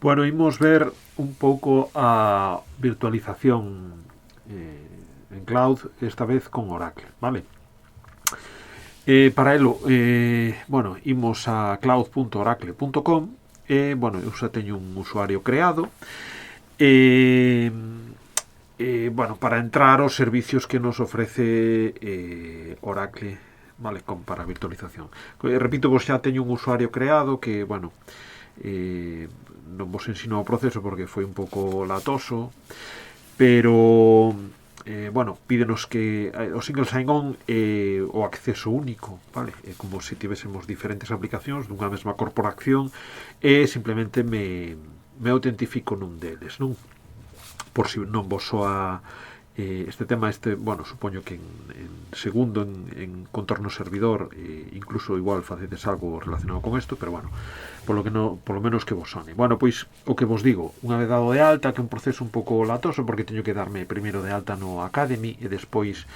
Bueno, imos ver un pouco a virtualización en cloud, esta vez con Oracle, vale? Para elo, bueno, imos a cloud.oracle.com bueno, eu xa teño un usuario creado bueno, para entrar os servicios que nos ofrece Oracle, vale, para virtualización. Repito, vos xa teño un usuario creado que, bueno, non vos ensino o proceso porque foi un pouco latoso, pero bueno, pídenos que o single sign-on o acceso único, vale? É como se tivésemos diferentes aplicacións dunha mesma corporación e simplemente me autentifico nun deles, non? Por si non vos soa este tema, bueno, supoño que en segundo en contorno servidor incluso igual facedes algo relacionado con isto, pero bueno, polo menos que vos sone. Bueno, pois o que vos digo, unha vez dado de alta, que é un proceso un pouco latoso porque teño que darme primeiro de alta no Academy e despois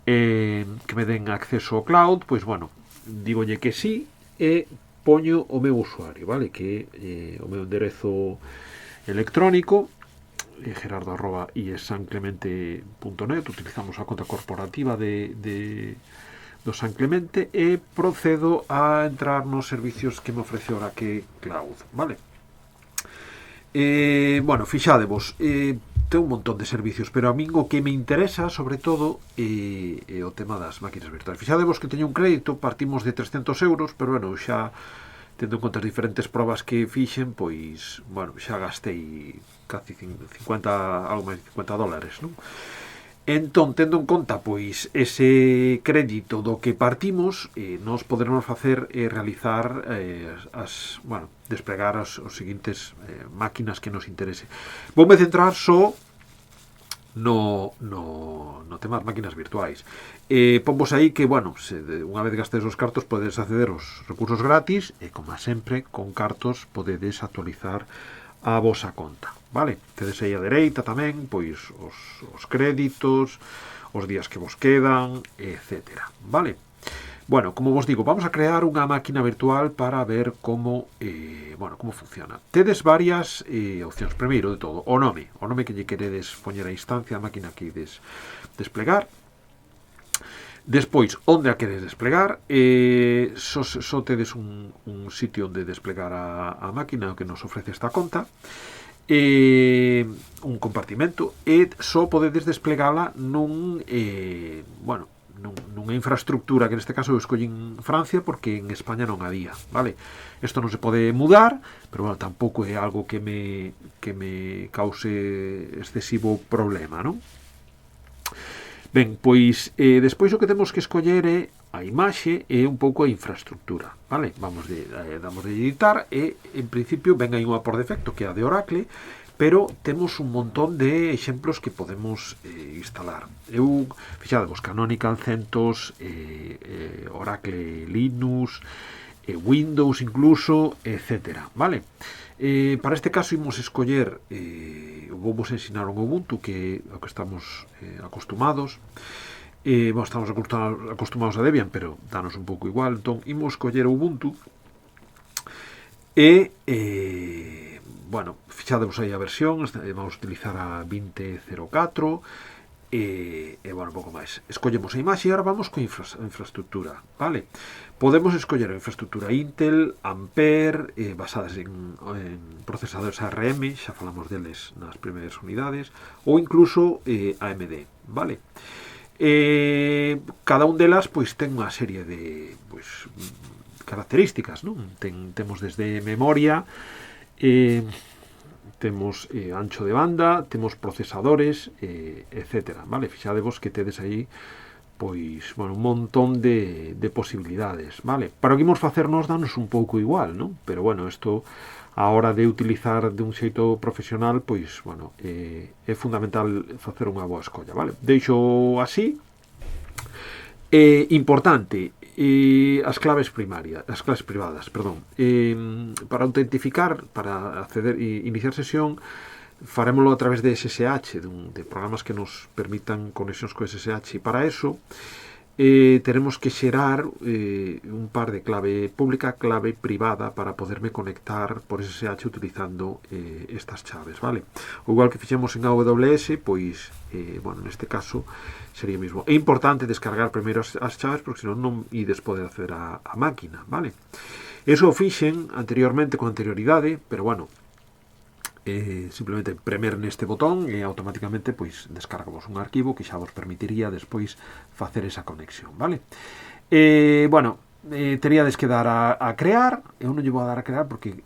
que me den acceso ao cloud, pois bueno, digolle que sí e poño o meu usuario, vale? Que é o meu enderezo electrónico, gerardo@iesanclemente.net. Utilizamos a conta corporativa do San Clemente e procedo a entrar nos servicios que me ofrece Oracle Cloud, vale? Bueno, fixadevos, ten un montón de servicios, pero a min o que me interesa sobre todo é o tema das máquinas virtuais. Fixadevos que teño un crédito, partimos de 300 euros, pero bueno, xa tendo en conta as diferentes probas que fixen, pois, bueno, xa gastei casi 50, algo máis de 50 dólares, non? Entón, tendo en conta, pois, ese crédito do que partimos, nos poderemos facer realizar bueno, desplegar os seguintes máquinas que nos interese. Voume centrar só no tema das máquinas virtuais. Ponvos aí que, bueno, unha vez gastes os cartos podedes acceder aos recursos gratis e, como sempre, con cartos podedes actualizar a vosa conta, vale? Tedes aí a dereita tamén, pois, os créditos, os días que vos quedan, etcétera, vale? Bueno, como vos digo, vamos a crear unha máquina virtual para ver como como funciona. Tedes varias opcións. Primeiro de todo, o nome que lle queredes poñer a instancia a máquina que ides desplegar. Despois, onde a queres desplegar. Só tedes un sitio onde desplegar a máquina que nos ofrece esta conta. Un compartimento e só podedes desplegala nunha infraestructura que neste caso eu escollín Francia porque en España non había, vale? Isto non se pode mudar, pero bueno, tampouco é algo que me cause excesivo problema, non? Ben, pois despois o que temos que escoller é a imaxe e un pouco a infraestructura, vale? Damos de editar e en principio ven aí unha por defecto que é a de Oracle, pero temos un montón de exemplos que podemos instalar. Eu, fixadevos, Canonical, CentOS, Oracle Linux, Windows incluso, etc. Vale? Para este caso imos escoller, vamos ensinar un Ubuntu, que é o que estamos acostumados. Estamos acostumados a Debian, pero danos un pouco igual. Entón, imos escoller o Ubuntu e bueno, fixadevos aí a versión, vamos a utilizar a 20.04 e bueno, un pouco máis. Escollemos a imaxe e agora vamos con infraestructura, vale? Podemos escoller a infraestructura Intel, Ampere, basadas en procesadores ARM, xa falamos deles nas primeiras unidades, ou incluso AMD, vale? Cada un delas pois ten unha serie de características, non? Temos desde memoria, temos ancho de banda, temos procesadores, etcétera, vale? Fixadevos que tedes aí pois, bueno, un montón de posibilidades, vale? Para o que imos facernos danos un pouco igual, non? Pero bueno, isto a hora de utilizar de un xeito profesional, pois, bueno, é fundamental facer unha boa escolla, vale? Deixo así. Importante, as claves privadas, perdón. Para autentificar, para acceder e iniciar sesión, farémoslo a través de SSH, de programas que nos permitan conexións co SSH, e para eso teremos que xerar un par de clave pública, clave privada para poderme conectar por SSH utilizando estas chaves, vale? O igual que fixemos en AWS, pois, bueno, neste caso sería o mismo. É importante descargar primeiro as chaves porque senón non ides poder acceder á máquina, vale? Eso o fixen anteriormente con anterioridade, pero bueno, simplemente premer neste botón e automáticamente pois descargamos un arquivo que xa vos permitiría despois facer esa conexión, vale? Bueno, teríades que dar a crear. Eu non lle vou a dar a crear porque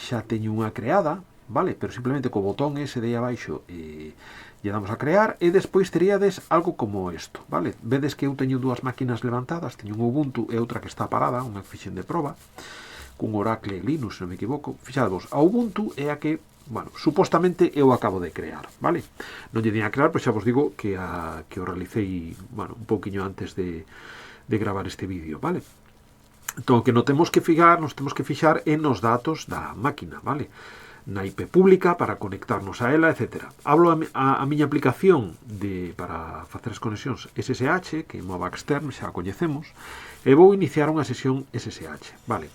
xa teño unha creada, vale? Pero simplemente co botón ese de aí abaixo lle damos a crear e despois teríades algo como isto, vale? Vedes que eu teño dúas máquinas levantadas, teño un Ubuntu e outra que está parada, unha fixen de proba cun Oracle Linux, se non me equivoco. Fixadvos, a Ubuntu é a que, bueno, supostamente eu acabo de crear, vale? Non lle din a crear, pois xa vos digo que o realicei, bueno, un pouquiño antes de gravar este vídeo, vale? Entón, que nos temos que fixar en nos datos da máquina, vale? Na IP pública para conectarnos a ela, etc. Hablo a miña aplicación para facer as conexións SSH, que é Mova Extern, xa a coñecemos, e vou iniciar unha sesión SSH, vale?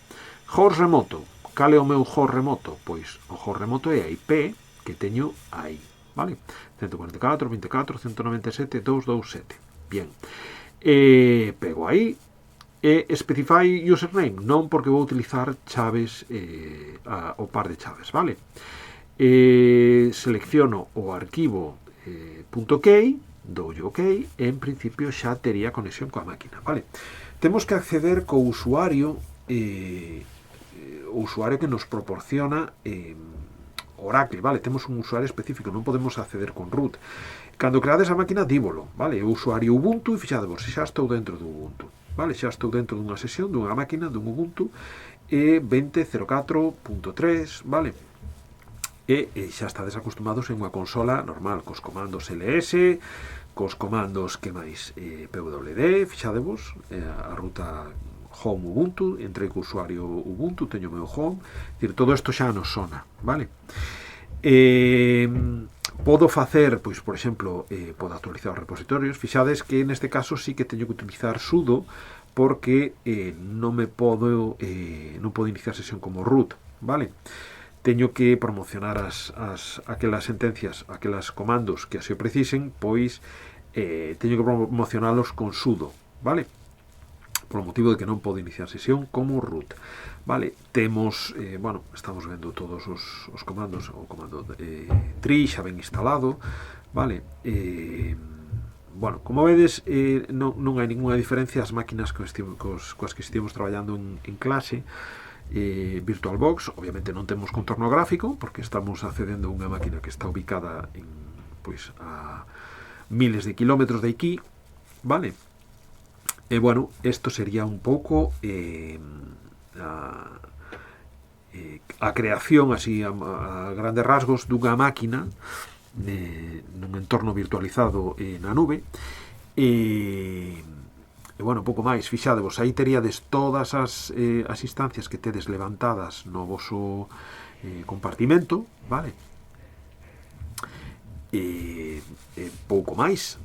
Host remoto. Cal é o meu host remoto? Pois o host remoto é a IP que teño aí, vale? 144.24.197.227. Bien. Pego aí e specify username, non porque vou utilizar chaves, o par de chaves, vale? Selecciono o arquivo .key, doulle OK, e en principio xa tería conexión coa máquina, vale? Temos que acceder co usuario o usuario que nos proporciona Oracle, vale? Temos un usuario específico, non podemos acceder con root. Cando creades a máquina, dívolo, vale? O usuario Ubuntu, e fixadevos, xa estou dentro do Ubuntu, vale? Xa estou dentro dunha sesión, dunha máquina, dun Ubuntu 20.04.3, vale? E xa estades acostumados en unha consola normal, cos comandos ls, cos comandos que máis, pwd, fixadevos, a ruta home Ubuntu, entrei co usuario Ubuntu, teño o meu home, dicir, todo isto xa nos sona, vale? Podo facer, pois, por exemplo, podo actualizar os repositorios. Fixades que neste caso sí que teño que utilizar sudo porque non podo iniciar sesión como root, vale? Teño que promocionar aquelas sentencias, aquelas comandos que así o precisen, pois teño que promocionalos con sudo, vale? Por o motivo de que non podo iniciar sesión como root. Vale, temos, bueno, estamos vendo todos os comandos, o comando tri xa ben instalado, vale? Bueno, como vedes, non hai ninguna diferencia as máquinas coas que estivemos traballando en clase. VirtualBox, obviamente non temos contorno gráfico, porque estamos accedendo a unha máquina que está ubicada pois, a miles de kilómetros de aquí, vale? E, bueno, isto sería un pouco a creación, así, a grandes rasgos, dunha máquina nun entorno virtualizado na nube. E, bueno, pouco máis, fixadevos, aí teríades todas as instancias que tedes levantadas no voso compartimento, vale? E pouco máis.